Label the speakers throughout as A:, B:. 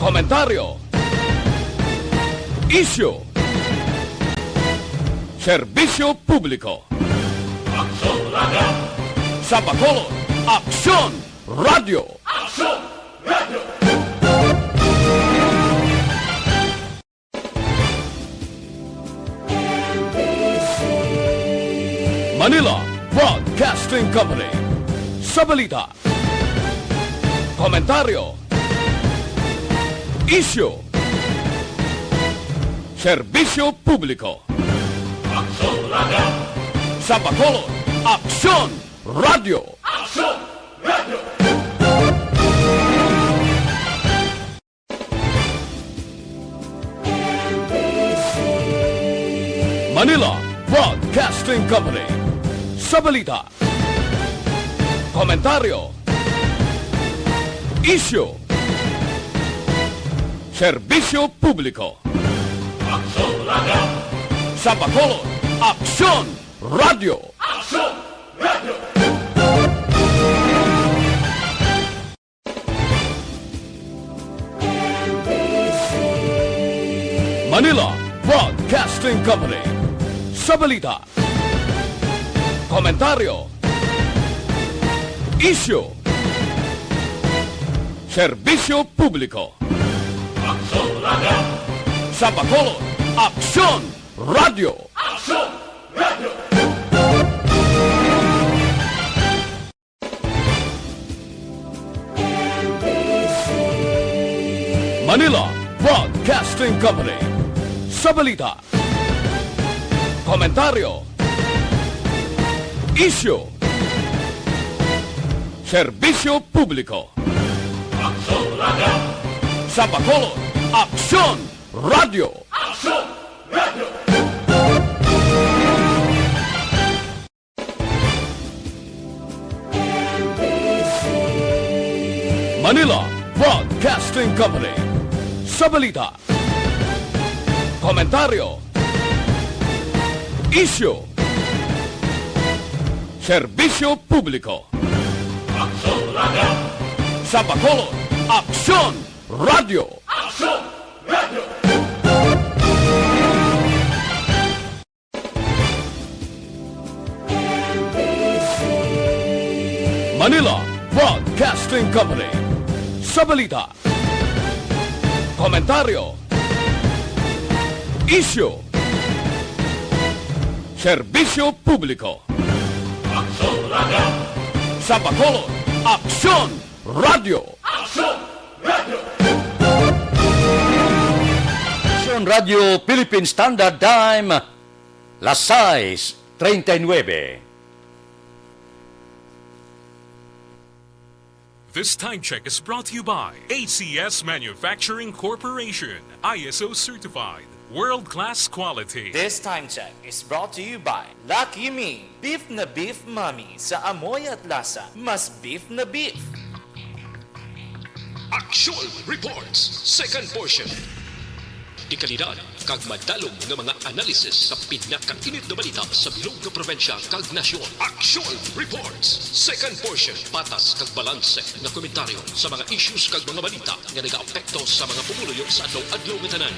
A: komentaryo, isyu, serbisyo publiko.
B: Aksyon Radio!
A: Sa Bacolod, Aksyon Radio!
B: Aksyon Radio!
A: Manila Broadcasting Company. Sa balita, komentaryo, isyu, serbisyo publiko.
B: Aksyon Radio!
A: Sa Bacolod, Aksyon Radio!
B: Aksyon Radio!
A: Manila Broadcasting Company. Sa balita, komentaryo, isyu, serbisyo publiko.
B: Aksyon Radio!
A: Sa Bacolod, Aksyon Radio!
B: Aksyon Radio!
A: Manila Broadcasting Company. Sa balita, komentaryo, isyu, serbisyo publiko.
B: Aksyon Radio!
A: Sa Bacolod, Aksyon Radio!
B: Aksyon Radio!
A: Manila Broadcasting Company. Sa balita, komentaryo, isyu, serbisyo publiko.
B: Aksyon Radio!
A: Sa Bacolod, Aksyon Radio!
B: Aksyon Radio!
A: Manila Broadcasting Company. Sa balita, komentaryo, isyu, serbisyo publiko.
B: Aksyon Radio!
A: Sa Bacolod, Aksyon Radio!
B: Aksyon Radio!
A: Manila Broadcasting Company. Sa balita, komentaryo, isyu, serbisyo publiko.
B: Aksyon Radio!
A: Sa Bacolod, Aksyon Radio!
B: Aksyon Radio!
C: Aksyon Radio Philippine Standard Time, las 6:39.
D: This time check is brought to you by ACS Manufacturing Corporation, ISO certified, world-class quality.
E: This time check is brought to you by Lucky Me, beef na beef mami sa amoy at lasa, mas beef na beef.
F: Aksyon Reports, second portion. Di kalidad, kag madalong ng mga analisis sa pinakainit na balita sa bilog na probinsya kag nasyon. Aksyon Reports, second portion. Patas kag balanse na komentaryo sa mga issues kag mga balita nga nag-aapekto sa mga pumuluyo sa adlaw-adlaw nga tanan.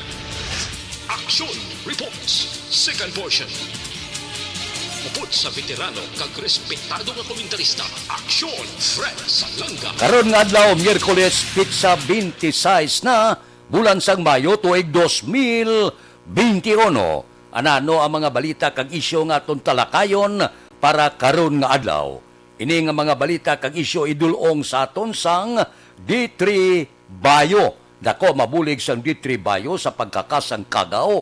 F: Aksyon Reports, second portion. Upod sa veterano kag respetado nga komentarista, Aksyon Fred Salanga.
C: Karon nga adlaw, Miyerkules, pitsa 26 na, bulan sang Mayo, tuig 2021. Anano ang mga balita kag isyo nga atong talakayon para karon nga adlaw. Ini nga mga balita kag isyo idulong sa aton sang D3 Bayo. Dako mabulig sang D3 Bayo sa pagkakasang Kagaw.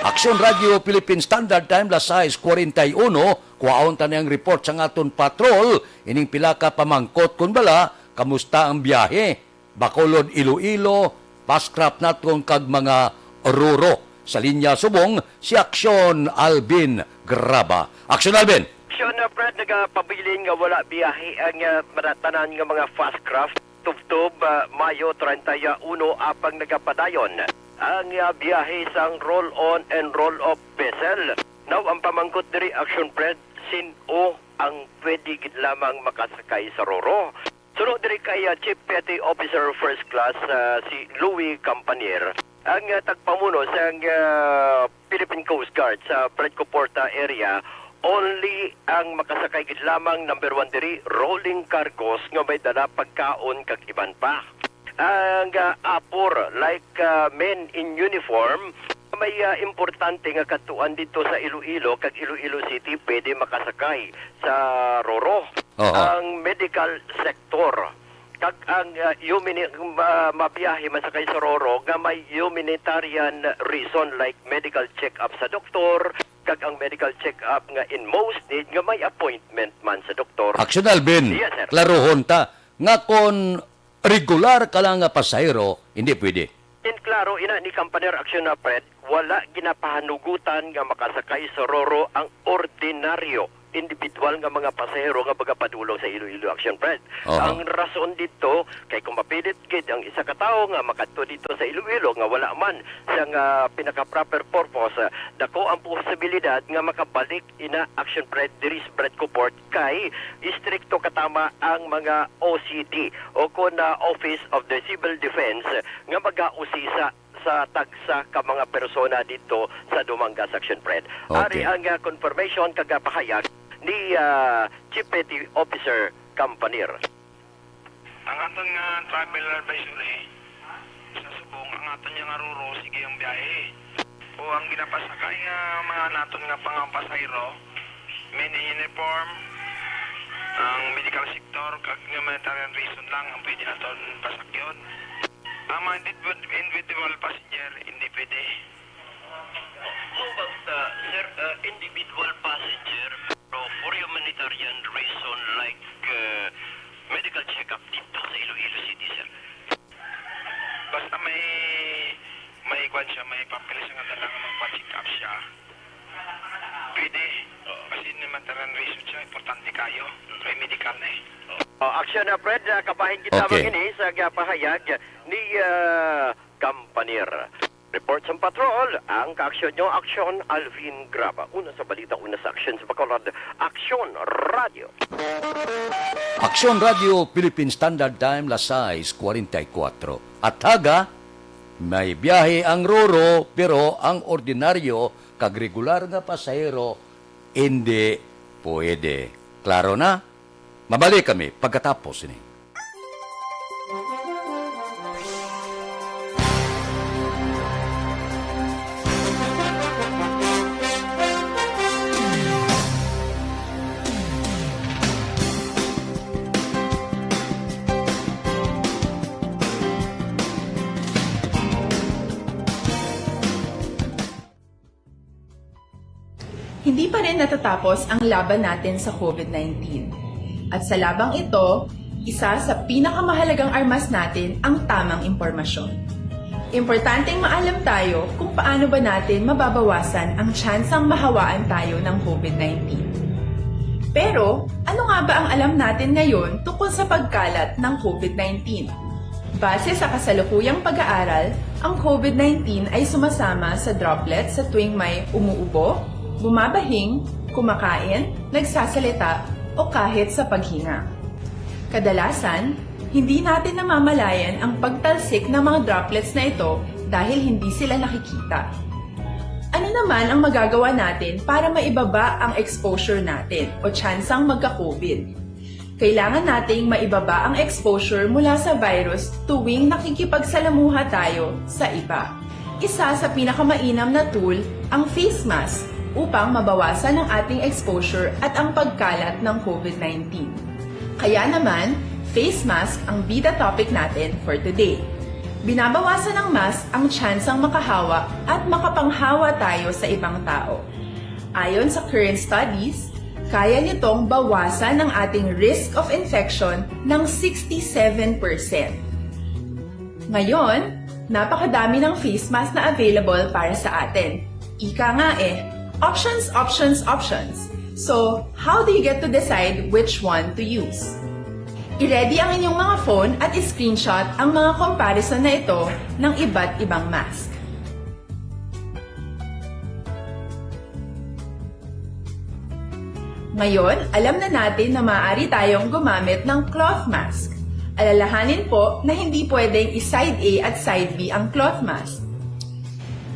C: Aksyon Radio Philippine Standard Time las 6:41 kuhaon ta niyang report sa aton patrol ining pila ka pamangkot kun bala kamusta ang biyahe Bacolod Iloilo paskrap naton kag mga ruro sa linya subong si Aksyon Alvin Graba. Aksyon Alvin.
G: Aksyon na Fred, nagapabilin nga wala biyahe ang maratanan nga mga fast craft tubtub Mayo 31 apang nagapadayon ang biyahe sang roll-on and roll-off vessel. Now, ang pamangkot diri Action Fred, sino ang pwede gid lamang makasakay sa roro? Sunod diri kay Chief Petty Officer First Class si Louis Campanier. Ang tagpamuno sa Philippine Coast Guard sa Predco Porta area, only ang makasakay gid lamang number 1 diri rolling cargos nga may dala pagkaon kag iban pa. Ang apor like men in uniform may importante nga katuan dito sa Iloilo kag Iloilo City pwede makasakay sa roro. Ang medical sector kag ang mabiyahe masakay sa roro nga may humanitarian reason like medical check-up sa doktor kag ang medical check-up nga in most need nga may appointment man sa doktor.
C: Aksyon Alvin.
G: Yes, sir.
C: Klarohon ta nga kon regular ka lang nga pasahero, hindi pwede.
G: In klaro, ina ni Campaner Aksyon na Fred, wala ginapahanugutan nga makasakay sa roro ang ordinaryo individual nga mga pasahero nga pagapadulong sa Iloilo Action Fred. Ang rason dito kay kung mapilit gid ang isa ka tawo nga makadto dito sa Iloilo nga wala man siyang pinaka proper purpose, dako ang posibilidad nga makabalik ina Action Fred diri sa Predco Port kay istrikto katama ang mga OCD o kon Office of the Civil Defense nga mag-usisa sa tagsa ka mga persona dito sa Dumangas Action Fred. Ari ang confirmation kagapahayag ni Chief Petty Officer Campanier.
H: Ang aton nga travel advisory sa subong ang aton nga ruro sige ang biyahe. O ang ginapasakay nga mga naton nga pangpasahero men in uniform ang medical sector kag humanitarian reason lang ang pwede naton pasakyon. Ang mga individual passenger, hindi pwede.
G: Sir, individual passenger for humanitarian reason like medical check-up dito sa Iloilo City, sir.
H: Basta may kwan siya, may papeles nga dalang magpa-check up siya. Pwede. Kasi humanitarian reason siya, importante kayo. May medical na eh.
G: Aksyon na Fred, kabahin kita magini sa pahayag ni Campanier. Report sa patrol, ang kaaksyon nyo, Aksyon Alvin Graba. Una sa balita, una sa aksyon sa Bacolod, Aksyon Radio.
C: Aksyon Radio Philippine Standard Time las 6:44. At haga, may biyahe ang roro pero ang ordinaryo kag regular nga pasahero hindi pwede. Klaro na? Mabalik kami pagkatapos ini.
I: Hindi pa rin natatapos ang laban natin sa COVID-19. At sa labang ito, isa sa pinakamahalagang armas natin ang tamang impormasyon. Importanteng maalam tayo kung paano ba natin mababawasan ang tsansang mahawaan tayo ng COVID-19. Pero, ano nga ba ang alam natin ngayon tungkol sa pagkalat ng COVID-19? Base sa kasalukuyang pag-aaral, ang COVID-19 ay sumasama sa droplets sa tuwing may umuubo, bumabahing, kumakain, nagsasalita, o kahit sa paghinga. Kadalasan, hindi natin namamalayan ang pagtalsik ng mga droplets na ito dahil hindi sila nakikita. Ano naman ang magagawa natin para maibaba ang exposure natin o tsansang magka-COVID? Kailangan nating maibaba ang exposure mula sa virus tuwing nakikipagsalamuha tayo sa iba. Isa sa pinakamainam na tool ang face mask upang mabawasan ang ating exposure at ang pagkalat ng COVID-19. Kaya naman, face mask ang bida topic natin for today. Binabawasan ng mask ang tsansang makahawa at makapanghawa tayo sa ibang tao. Ayon sa current studies, kaya nitong bawasan ang ating risk of infection ng 67%. Ngayon, napakadami ng face mask na available para sa atin. Ika nga options, options, options. So, how do you get to decide which one to use? I-ready ang inyong mga phone at i-screenshot ang mga comparison na ito ng iba't ibang mask. Ngayon, alam na natin na maaari tayong gumamit ng cloth mask. Alalahanin po na hindi pwedeng i-side A at side B ang cloth mask.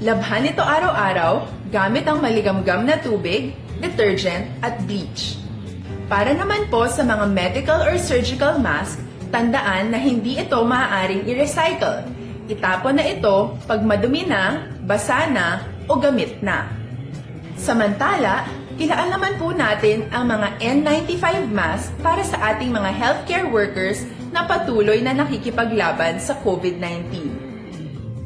I: Labhan ito araw-araw gamit ang maligamgam na tubig, detergent at bleach. Para naman po sa mga medical or surgical mask, tandaan na hindi ito maaaring i-recycle. Itapon na ito pag madumi na, basa na, o gamit na. Samantala, ilaan naman po natin ang mga N95 mask para sa ating mga healthcare workers na patuloy na nakikipaglaban sa COVID-19.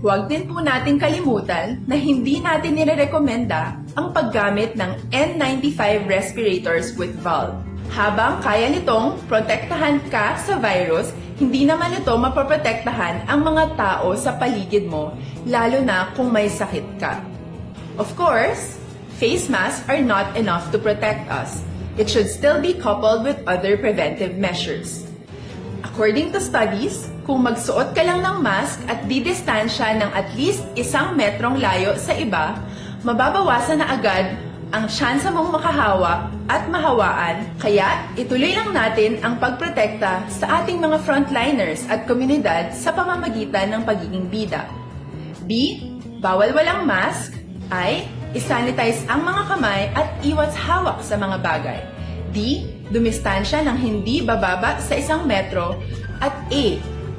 I: Huwag din po natin kalimutan na hindi natin nirerekomenda ang paggamit ng N95 respirators with valve. Habang kaya nitong protektahan ka sa virus, hindi naman ito mapoprotektahan ang mga tao sa paligid mo, lalo na kung may sakit ka. Of course, face masks are not enough to protect us. It should still be coupled with other preventive measures. According to studies, kung magsuot ka lang ng mask at didistansya ng at least 1 metrong layo sa iba, mababawasan na agad ang tsansa mong makahawa at mahawaan, kaya ituloy lang natin ang pagprotekta sa ating mga frontliners at komunidad sa pamamagitan ng pagiging bida. B. Bawal walang mask. I. Isanitize ang mga kamay at iwas hawak sa mga bagay. D. Dumistansya ng hindi bababa sa 1 metro. At A.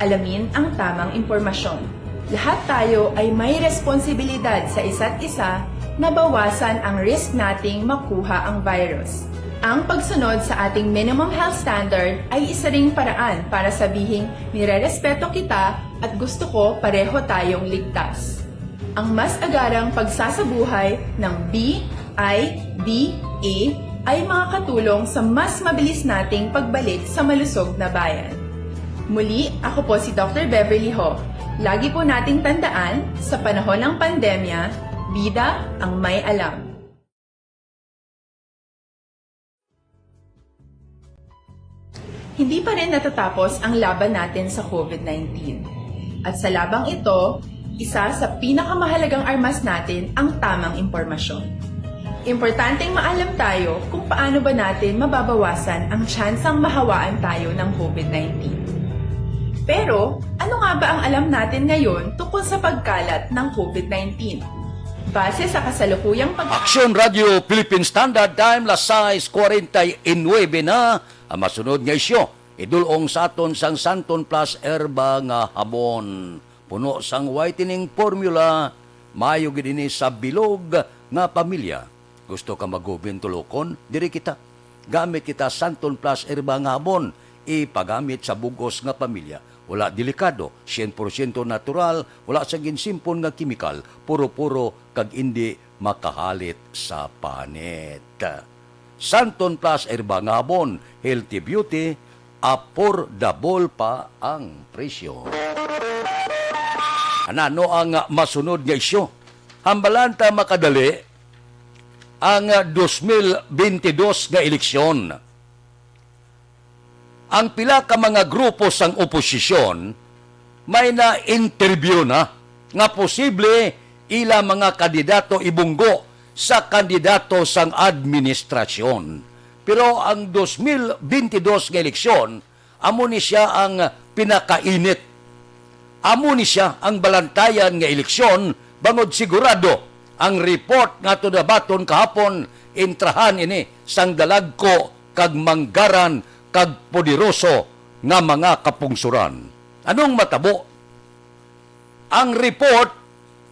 I: Alamin ang tamang impormasyon. Lahat tayo ay may responsibilidad sa isa't isa na bawasan ang risk nating makuha ang virus. Ang pagsunod sa ating minimum health standard ay isa ring paraan para sabihing nirerespeto kita at gusto ko pareho tayong ligtas. Ang mas agarang pagsasabuhay ng BIDA ay makakatulong sa mas mabilis nating pagbalik sa malusog na bayan. Muli, ako po si Dr. Beverly Ho. Lagi po nating tandaan, sa panahon ng pandemya, bida ang may alam. Hindi pa rin natatapos ang laban natin sa COVID-19. At sa labang ito, isa sa pinakamahalagang armas natin ang tamang impormasyon. Importanteng maalam tayo kung paano ba natin mababawasan ang tsansang mahawaan tayo ng COVID-19. Pero, ano nga ba ang alam natin ngayon tungkol sa pagkalat ng COVID-19? Base sa kasalukuyang
C: Aksyon Radio Philippine Standard Time, las 6:49 na ang masunod nga isyo. Idulong sa aton sang Santon Plus Herba nga habon. Puno sang whitening formula, mayo gid ini sa bilog nga pamilya. Gusto ka magubin tulokon? Diri kita. Gamit kita Santon Plus Herba nga habon. Ipagamit sa bugos nga pamilya. Wala delikado, 100% natural, wala sa ginsimpon nga kimikal, puro-puro kag hindi makahalit sa panit. Santon Plus Herba nga habon, healthy beauty, affordable pa ang presyo. Ano ang masunod nga isyo? Hambalanta makadali ang 2022 nga eleksyon. Ang pila ka mga grupo sang oposisyon may na-interview na nga posible ila mga kandidato ibunggo sa kandidato sang administrasyon. Pero ang 2022 nga eleksyon, amo ni siya ang pinakainit. Amo ni siya ang balantayan nga eleksyon bangod sigurado ang report nga tudabaton kahapon intrahan ini sang dalagko kag manggaran kag poderoso nga mga kapungsuran. Anong matabo? Ang report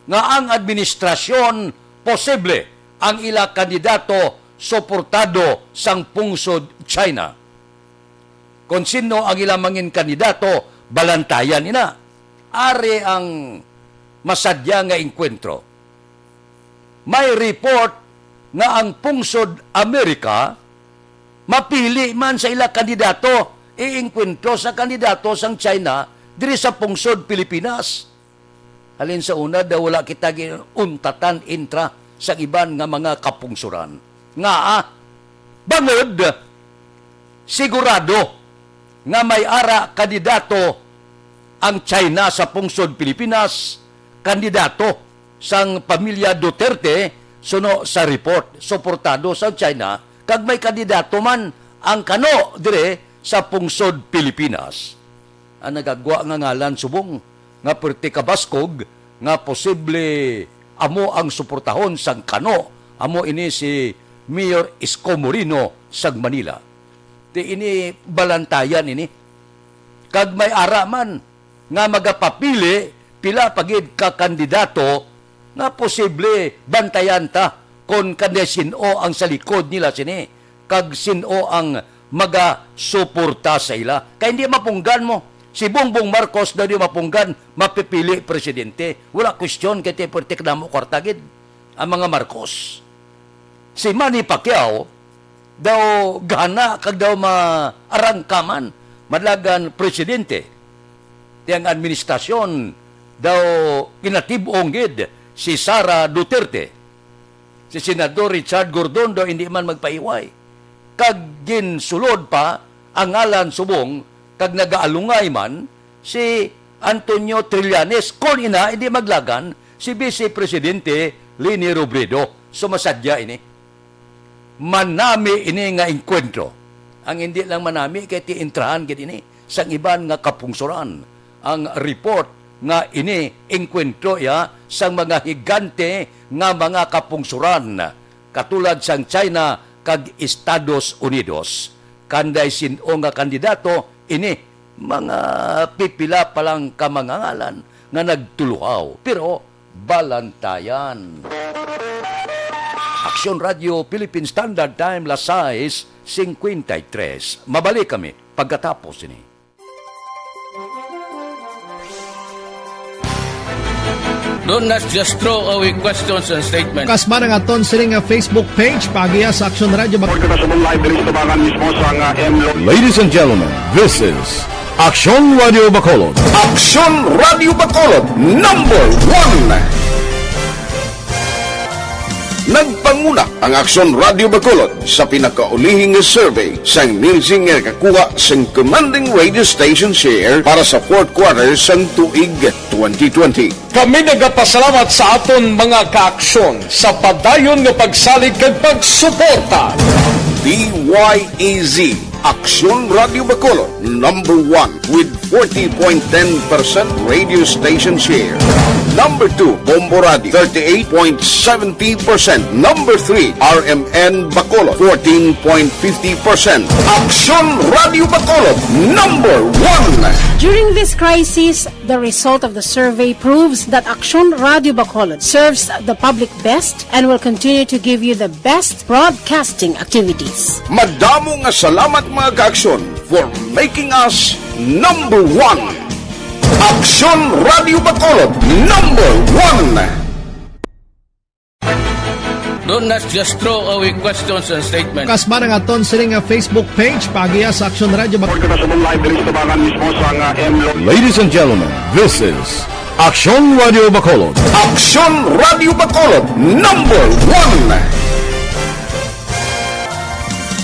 C: nga ang administrasyon posible ang ila kandidato suportado sang pungsod China. Kung sino ang ila mangin kandidato, balantayan ina. ari ang masadya nga engkwentro. May report nga ang pungsod Amerika mapili man sa ila kandidato iengkwentro sa kandidato sang China diri sa pungsod Pilipinas. Halin sa una daw wala kita untatan intra sa iban nga mga kapungsuran. Nga bangod sigurado nga may ara kandidato ang China sa pungsod Pilipinas, kandidato sang pamilya Duterte suno sa report suportado sa China kag may kandidato man ang kano dire sa pungsod Pilipinas. Ang nagagwa nga ngalan subong nga perti kabaskog nga posible amo ang suportahon sang kano amo ini si Mayor Isko Moreno sang Manila. Ti ini balantayan ini kag may ara man nga magapapili pila pagid ka kandidato nga posible bantayan ta kon kanya sino ang sa likod nila sini kag sino ang maga-suporta sa ila. Kaya hindi mapunggan mo. Si Bongbong Marcos na di mapunggan, mapipili presidente. Wala question kaya tipertik na mo kwartagid ang mga Marcos. Si Manny Pacquiao, daw gana kag daw maarangkaman, madlagan presidente. Tiyang administrasyon, daw kinatibong gid si Sara Duterte. Si Senador Richard Gordon daw hindi man magpaiway. Kag ginsulod pa ang ngalan subong kag nagaalungay man si Antonio Trillanes kon ina hindi maglagan si Vice Presidente Leni Robredo. Sumasadya ini. Manami ini nga engkwentro. Ang hindi lang manami kay ti intrahan gid ini sang iban nga kapungsuran. Ang report nga ini engkwentro ya sang mga higante nga mga kapungsuran katulad sang China kag Estados Unidos. Kanday sino nga kandidato ini mga pipila palang kamangangalan nga nagtuluhaw pero balantayan. Aksyon Radio Philippine Standard Time las 6:53. Mabalik kami pagkatapos ini.
A: Do not just throw away questions and statements.
J: Kasma ng aton sining nga Facebook page pagiya sa Aksyon Radio.
A: Ladies and gentlemen, this is Aksyon Radio Bacolod.
K: Aksyon Radio Bacolod #1. Nagpanguna ang Aksyon Radio Bacolod sa pinakaulihing survey sang Nielsen nga kakuha sang commanding radio station share para sa fourth quarter sang tuig 2020.
L: Kami nagapasalamat sa aton mga kaaksyon sa padayon nga pagsalig kag pagsuporta.
K: DYEZ Aksyon Radio Bacolod #1 with 40.10% radio station share. #2 Bombo Radio 38.70%. #3 RMN Bacolod 14.50%. Aksyon Radio Bacolod #1.
M: During this crisis, the result of the survey proves that Aksyon Radio Bacolod serves the public best and will continue to give you the best broadcasting activities.
K: Madamo nga salamat mga kaaksyon for making us #1. Aksyon Radio Bacolod #1.
A: Do not just throw away questions and statements.
J: Kasma ng aton sining nga Facebook page pagiya sa Aksyon Radio.
A: Ladies and gentlemen, this is Aksyon Radio Bacolod.
K: Aksyon Radio Bacolod #1.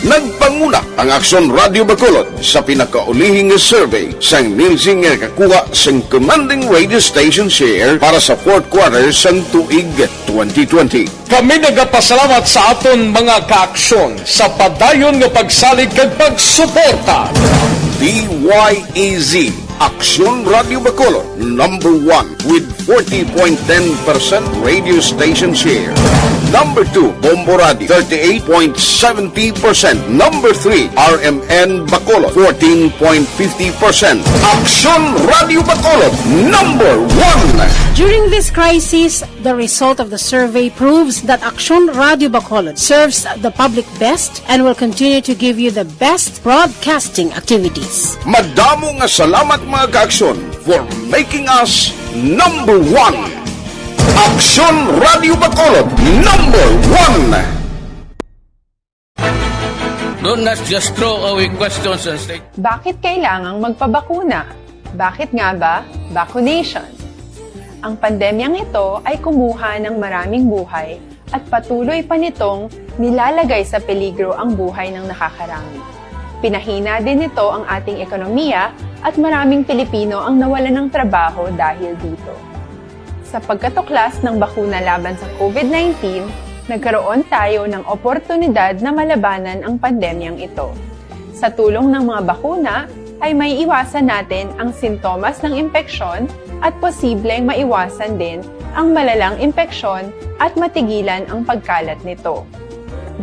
K: Nagpanguna ang Aksyon Radio Bacolod sa pinakaulihing survey sang Nielsen nga kakuha sang commanding radio station share para sa fourth quarter sang tuig 2020.
L: Kami nagapasalamat sa aton mga kaaksyon sa padayon nga pagsalig kag pagsuporta.
K: DYEZ Aksyon Radio Bacolod #1 with 40.10% radio station share. #2 Bombo Radio 38.70%. #3 RMN Bacolod 14.50%. Aksyon Radio Bacolod #1.
M: During this crisis, the result of the survey proves that Aksyon Radio Bacolod serves the public best and will continue to give you the best broadcasting activities.
K: Madamo nga salamat mga kaaksyon for making us number one. Aksyon Radio Bacolod, number one.
N: Do not just throw away questions and state.
I: Bakit kailangang magpabakuna? Bakit nga ba vaccination? Ang pandemyang ito ay kumuha ng maraming buhay at patuloy pa nitong nilalagay sa peligro ang buhay ng nakakarami. Pinahina din nito ang ating ekonomiya at maraming Pilipino ang nawalan ng trabaho dahil dito. Sa pagkatuklas ng bakuna laban sa COVID-19, nagkaroon tayo ng oportunidad na malabanan ang pandemyang ito. Sa tulong ng mga bakuna, ay may iwasan natin ang sintomas ng impeksyon at posibleng maiwasan din ang malalang impeksyon at matigilan ang pagkalat nito.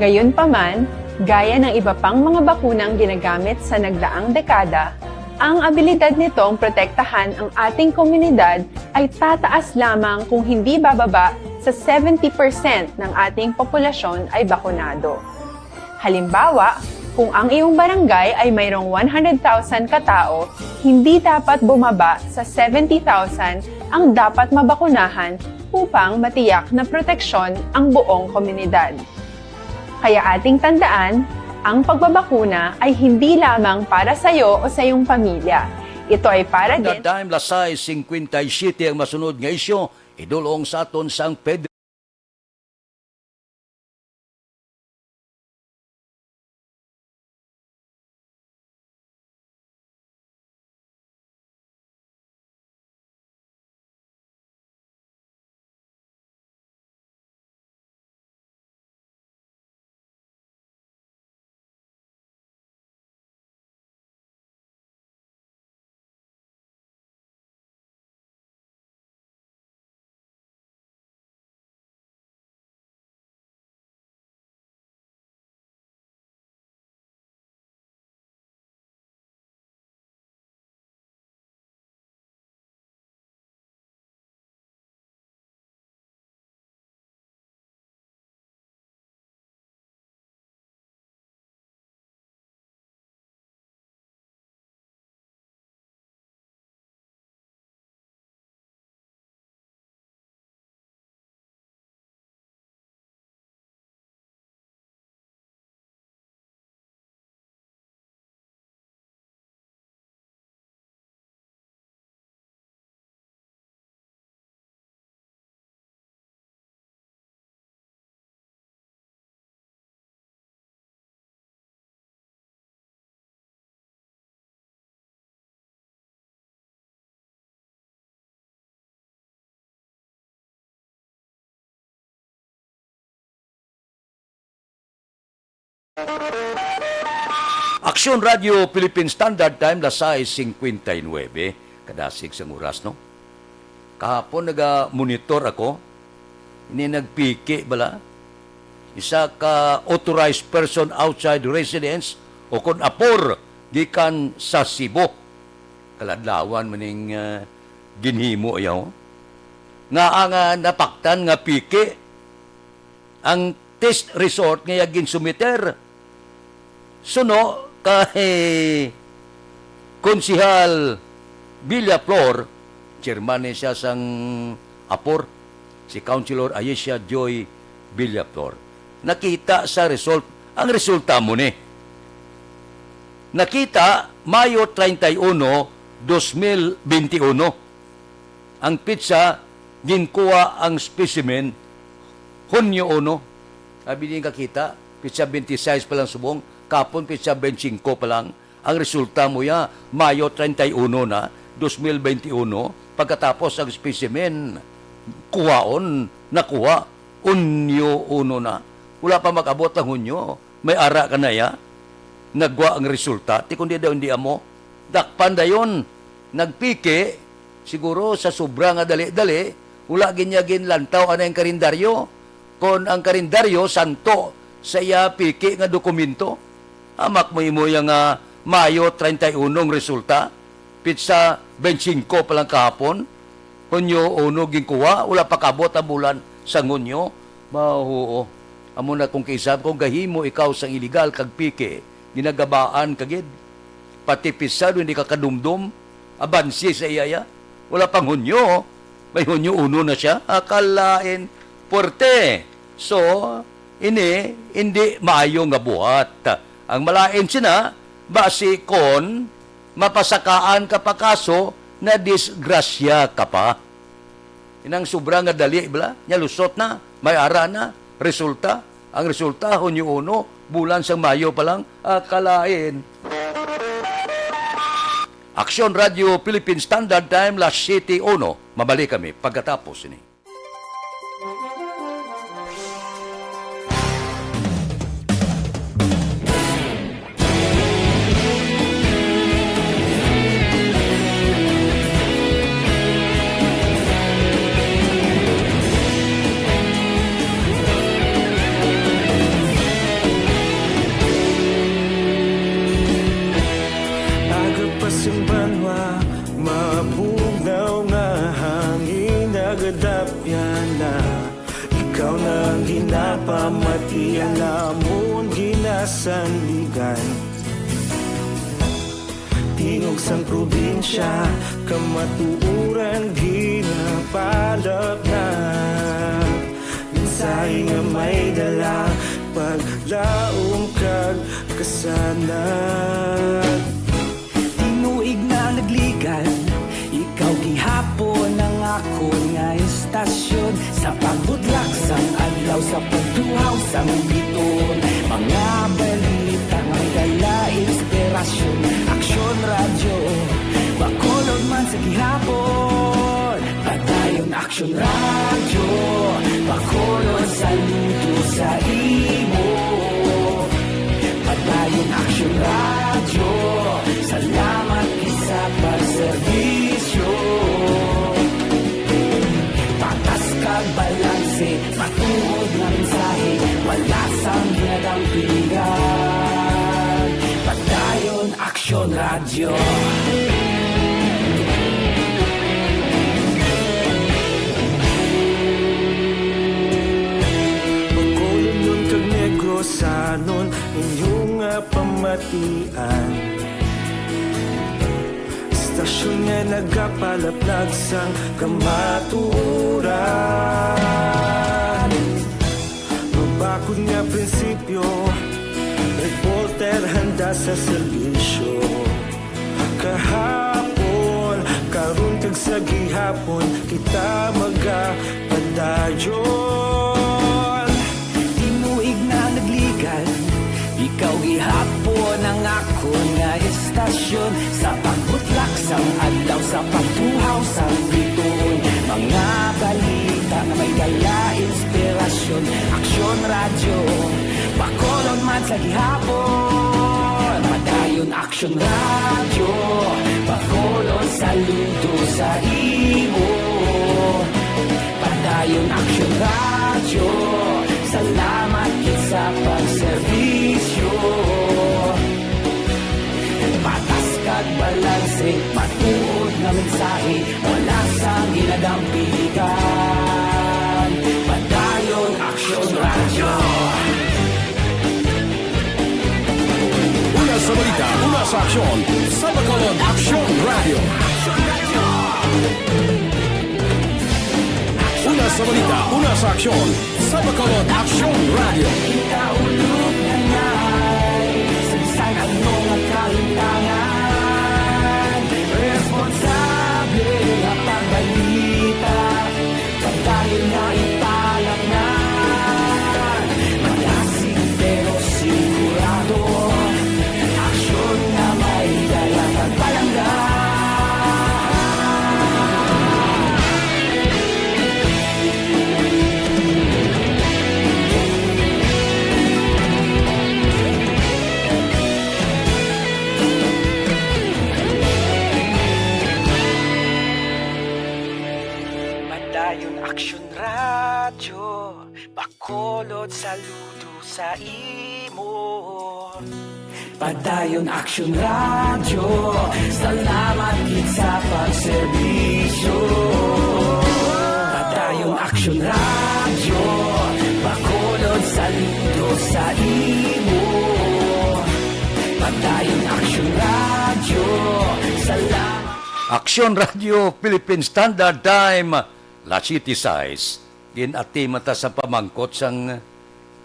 I: Gayunpaman, gaya ng iba pang mga bakunang ginagamit sa nagdaang dekada, ang abilidad nitong protektahan ang ating komunidad ay tataas lamang kung hindi bababa sa 70% ng ating populasyon ay bakunado. Halimbawa, kung ang iyong barangay ay mayroong 100,000 katao, hindi dapat bumaba sa 70,000 ang dapat mabakunahan upang matiyak na proteksyon ang buong komunidad. Kaya ating tandaan, ang pagbabakuna ay hindi lamang para sa iyo o sa iyong pamilya. Ito ay para din...
C: Time lasay 57 ang masunod nga isyo, idulong sa aton sang Pedro. Aksyon Radio Philippine Standard Time lasay 59 kadasig sang oras no. Kahapon naga-monitor ako, ini nagpiki bala isa ka authorized person outside residence o kon apor gikan sa Cebu. Kaladlawan maning ginhimo ayaw. Nga ang napaktan nga piki ang test resort nga ginsumiter. Suno kay Konsihal Villaflor, chairman siya sang apor, si Councilor Ayesha Joy Villaflor. Nakita sa result, ang resulta mo ni. Nakita Mayo 31, 2021. Ang pizza, ginkuha ang specimen Hunyo 1. Sabi niya kakita, pizza 26 pa lang subong, kapon pizza 25 pa lang. Ang resulta mo ya, Mayo 31 na, 2021, pagkatapos ang specimen, nakuha, Hunyo 1 na. Wala pa mag-abot ang Hunyo, may ara ka na ya, nagwa ang resulta, ti kundi daw hindi amo, dakpan da yun, nagpike, siguro sa sobra nga dali-dali, wala ginyagin lantaw ana yung karindaryo, kon ang karindaryo, santo, sa iya piki nga dokumento, amak mo imo yung Mayo 31 resulta, pizza 25 palang kahapon, Hunyo 1 ginkuha, wala pa kabot ang bulan sa Hunyo, mahuo. Amo na kung kaisab, kung gahimo ikaw sang iligal kag piki, ginagabaan kagid, pati pizza, hindi ka kadumdum, abansi sa iyaya. Wala pang Hunyo. May Hunyo 1 na siya. Akalain puwerte. So, hindi maayo nga buhat. Ang malain sina, basi kon mapasakaan ka pa kaso na disgrasya ka pa. Inang sobra nga dali, bala, nya lusot na, may ara na, resulta. Ang resulta, Hunyo 1, bulan sa Mayo pa lang, akalain. Aksyon Radio Philippine Standard Time, Las City 1. Mabalik kami pagkatapos ini.
O: Mabugnaw nga hangin nagadapyan na ikaw nang ginapamatian lamon ginasanligan tingog sang probinsya kamatuuran ginapalap na minsay nga may dala paglaom kag kasanag tinuig na nagligan ikaw gihapon ang ako nga istasyon sa pagbudlak sang adlaw sa pagtuhaw sang biton mga balita nga dala inspirasyon Aksyon Radio Bacolod man sa gihapon padayon Aksyon Radio Bacolod saludo sa imo padayon Aksyon Radio salamat sa pagserbisyo patas kag balanse matuod na mensahe wala sang ginadang pilihan padayon Aksyon Radio Bacolod nun kag Negros sanon inyong pamatian Stasyon nga nagapalaplag sang kamaturan Mabakod nga prinsipyo Reporter handa sa serbisyo Kahapon, karun kag sa gihapon Kita magapadayon Tinuig na nagligan Ikaw gihapon ang ako nga istasyon Sa pagbutlak sang adlaw Sa pagtuhaw sang biton Mga balita na may dala inspirasyon Aksyon Radio Bacolod man sa gihapon Padayon Aksyon Radio Bacolod saludo sa imo Padayon Aksyon Radio Salamat sa pagserbisyo patas kag balanse matuod na mensahe wala sang ginadang piligan padayon Aksyon Radio
A: Una sa balita, una sa aksyon sa Bacolod Aksyon Radio. Una sa balita, una sa aksyon sa Bacolod Aksyon Radio.
O: Kita ulog na ngay Sagsay ang mga kalintangan Responsable na pagbalita Pagdayon na ipalak na Malasig pero sigurado Aksyon na may dalang pagpalangga Aksyon Radio Bacolod saludo sa imo Padayon Aksyon Radio Salamat gid sa pagserbisyo Padayon Aksyon Radio Bacolod saludo sa imo Padayon Aksyon Radio Salamat
C: Aksyon Radio Philippine Standard Time, La City Size. Ginati mata sa pamangkot sang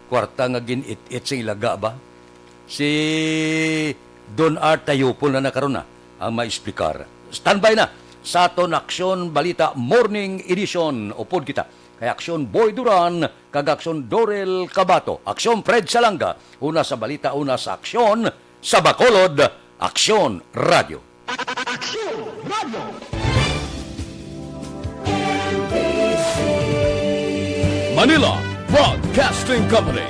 C: kwarta nga ginit-it sa ilaga ba? Si Don Art Tayupol na nakaroon na ang maesplikar. Standby na sa aton Aksyon Balita Morning Edition. Upod kita kay Aksyon Boy Duran, kag Aksyon Dorel Cabato, Aksyon Fred Salanga, una sa balita, una sa aksyon, sa Bacolod, Aksyon Radio.
A: Aksyon Radio!
L: Manila Broadcasting Company.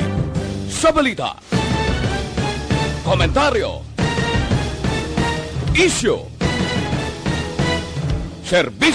L: Sa balita, komentaryo, isyu, serbisyo.